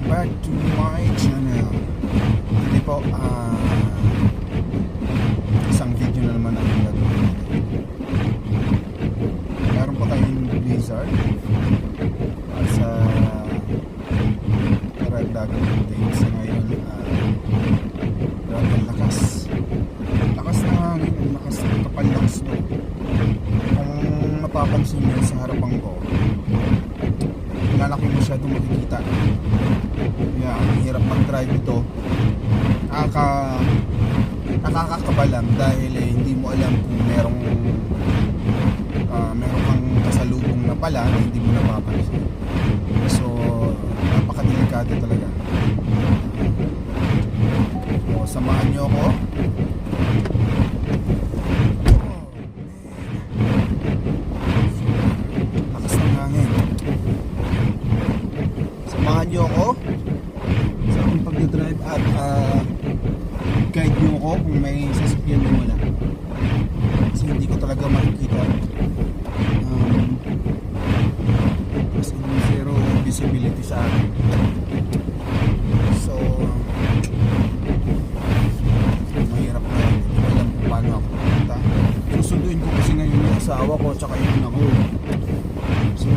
back to my channel. Hindi po, isang video na naman ang gagawin natin. Meron pa tayong blizzard sa karagdagan natin sa ngayon. Grabe ang lakas ng hangin, ang lakas ng kapal ng snow. Kung mapapansin nyo sa harapan ko, lalaki masyadong makikita. Kaya ang hirap mag-drive ito. Nakakakaba lang dahil hindi mo alam kung meron kang kasalubong na pala na hindi mo napapansin. So napakadelikado talaga. So, samahan nyo ako. Lakas ng hangin. Samahan nyo ako sa aking pagdadrive at guide nyo ako kung may sasakyan na wala, kasi hindi ko talaga makikita, kasi zero visibility sa akin. So mahirap na, hindi ko alam kung paano ako pupunta. Susunduin ko kasi ngayon yung asawa ko tsaka yung ako. So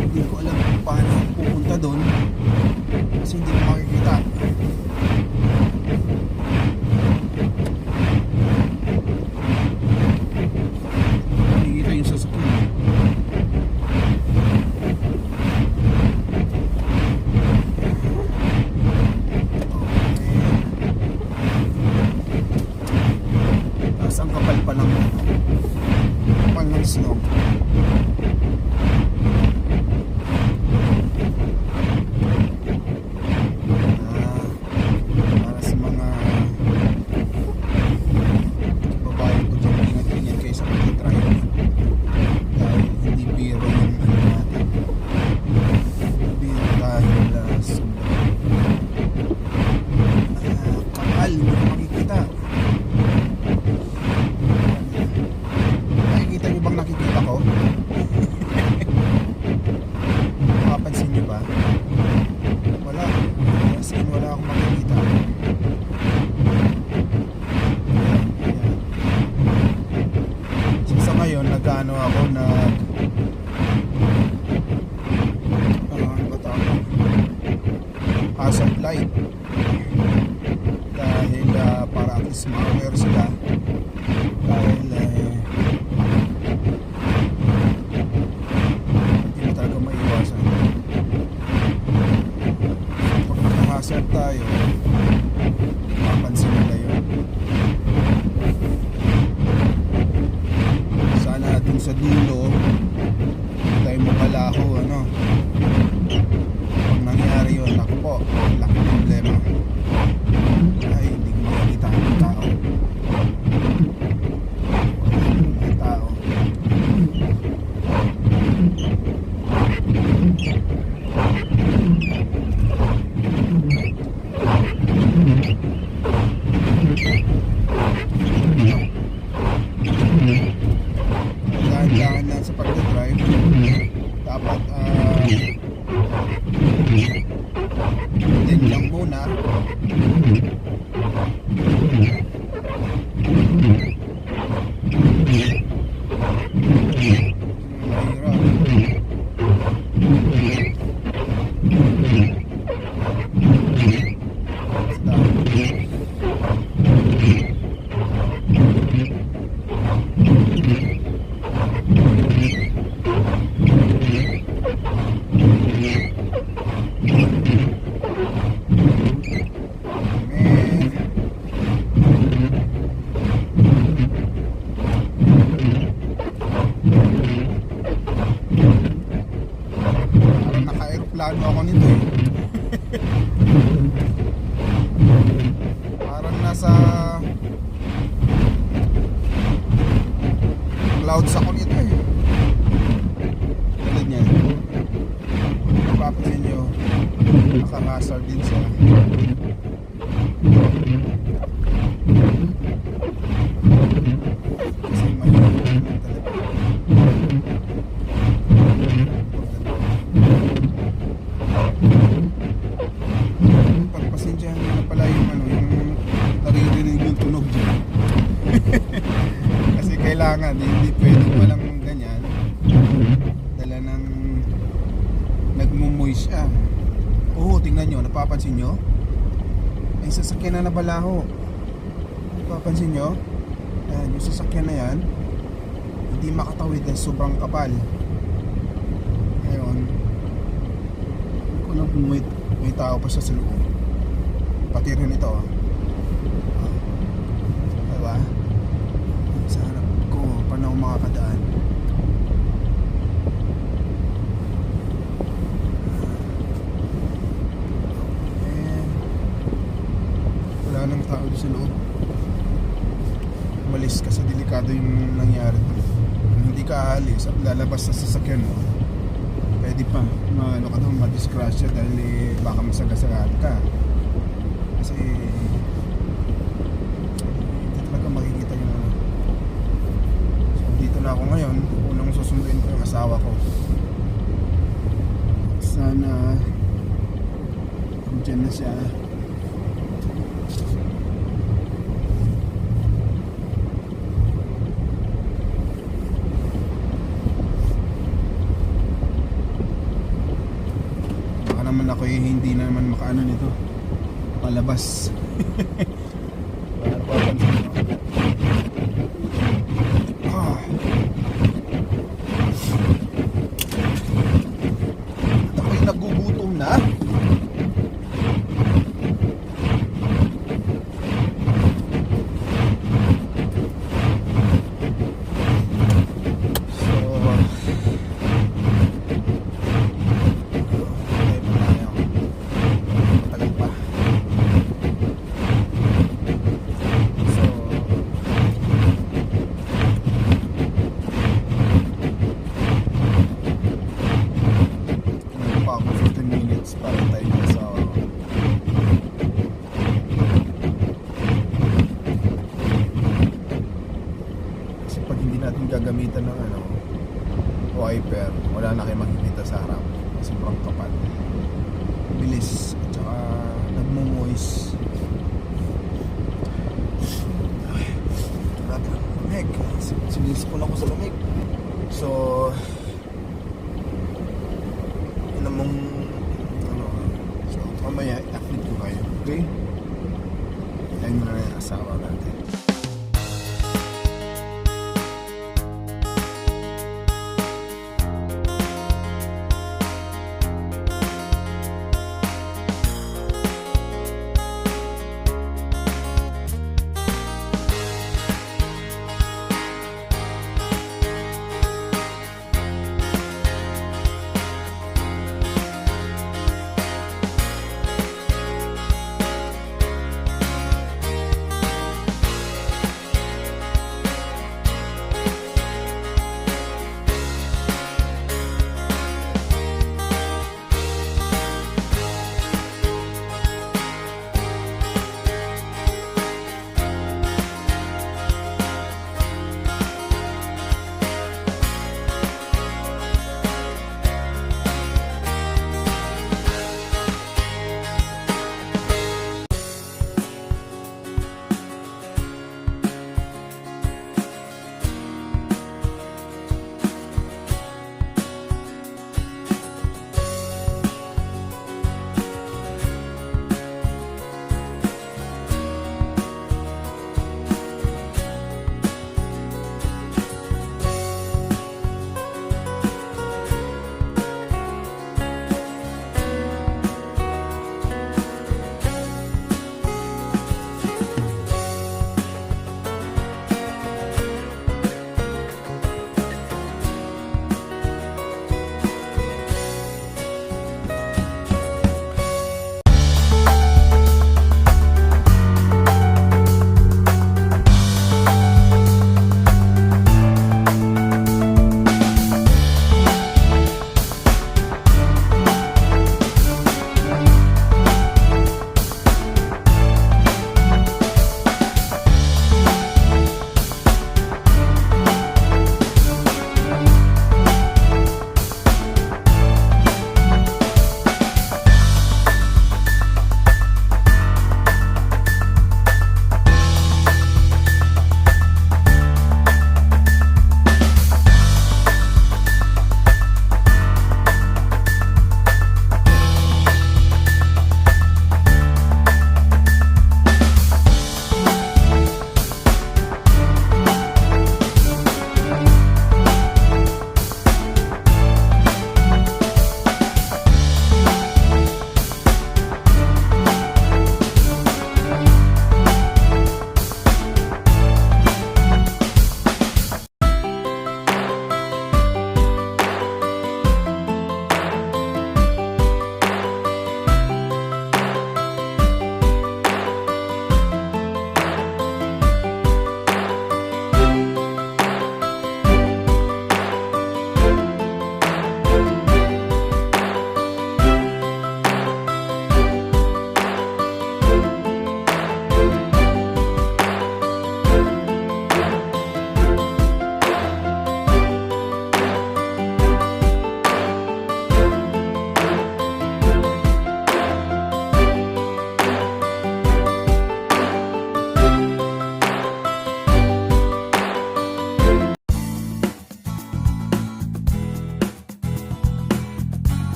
hindi ko alam kung paano ako pupunta doon kasi hindi ko makikita. Nakikita yung sasakyan. Tapos ang kapal pa ng snow. Nagano ako na hazard light dahil para at least ma-aware sila dahil hindi mo talaga maiwasan. Pag naka-hazard tayo, mapansin nila yun. Dun sa dulo tayo mapalaho, ano, pag nangyari yun, ako po, laki problema. Ay, hindi ko makikita ang tao. May tao. Dahan-dahan lang sa pagdadrive. Dapat din lang muna. Naka-aeroplano ako nito eh. Parang nasa clouds ako nito eh. Tulad niya. Papansin nyo, naka-hazard din siya. Kasi mahirap talaga. napapansin nyo? May sasakyan na nabalaho. Napapansin nyo? Ayan, yung sasakyan na yan, hindi makatawid dahil sobrang kapal. Ngayon, hindi ko alam kung may tao pa siya sa loob. Pati rin ito. Diba? Sa harap ko, paano ako makakadaan? Wala nang tao doon sa loob. Umalis kasi delikado yung nangyari doon. Kung hindi ka aalis at lalabas sa sasakyan mo, pwede pa ano ka doon, madisgrasya dahil baka masagasaan ka. Kasi hindi talaga makikita yung ano. So dito na ako ngayon. Unang susunduin ko yung asawa ko. Sana dyan na siya. Baka naman ako hindi na naman makaano nito palabas. Ako'y nagugutom na. Para tayo sa kasi pag hindi natin gagamitan ng ano wiper, wala na kayo makikita sa harap. Sobrang kapal, bilis at saka nagmo-moist. Lamig, sinisipon ako sa lamig. So yun namang mamaya i-update ko kayo, okay? Ayun mo na yung asawa natin.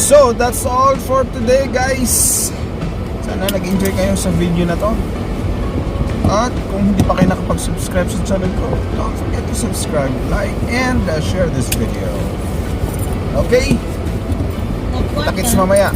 So, that's all for today, guys. Sana nag-enjoy kayo sa video na to. At kung hindi pa kayo nakapag-subscribe sa channel ko, don't forget to subscribe, like, and share this video. Okay? Kita-kits mamaya.